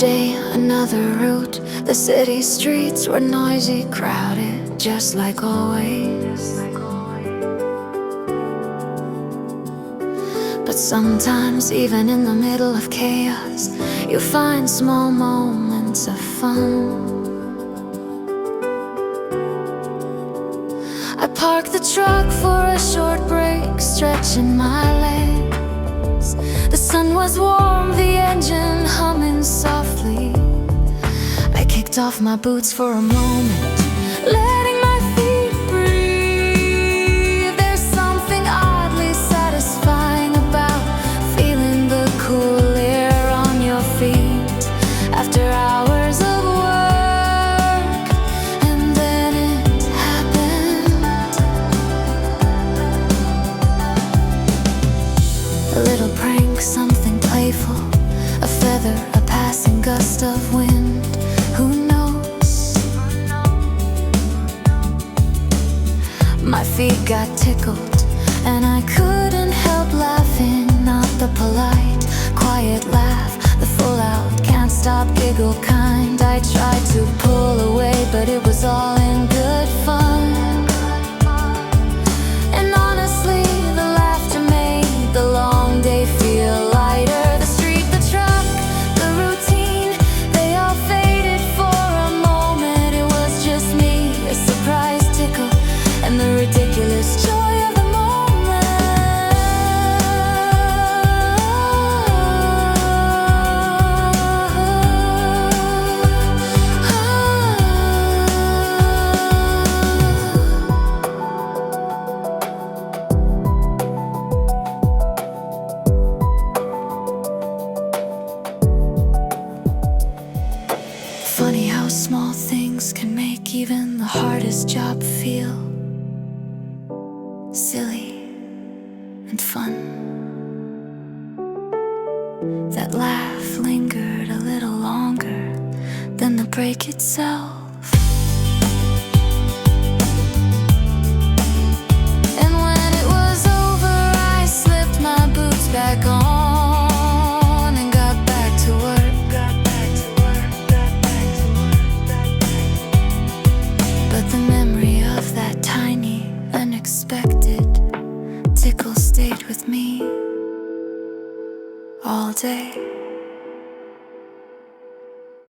day, another route. The city streets were noisy, crowded, just like always. But sometimes, even in the middle of chaos, you find small moments of fun. I parked the truck for a short break, stretching my legs. The sun was warm, the engine humming softly. I kicked off my boots for a moment, letting my feet breathe. There's something oddly satisfying about feeling the cool air on your feet after hours of work. And then it happened. A little prank, something playful, a feather, a passing gust of wind. Who knows? My feet got tickled, and I couldn't help laughing. Not the polite, quiet laugh, the full-out, can't stop giggle kind. I tried to pull away, but it was all in good fun. And honestly, the laughter made the long day feel lighter. The street, the truck, the routine, they all faded for a moment. It was just me, a surprise tickle, and the ridiculous joy of the Funny how small things can make even the hardest job feel silly and fun. That laugh lingered a little longer than the break itself. And when it was over, I slipped my boots back on and got back to work. But the memory of that tiny, unexpected tickle stayed with me all day.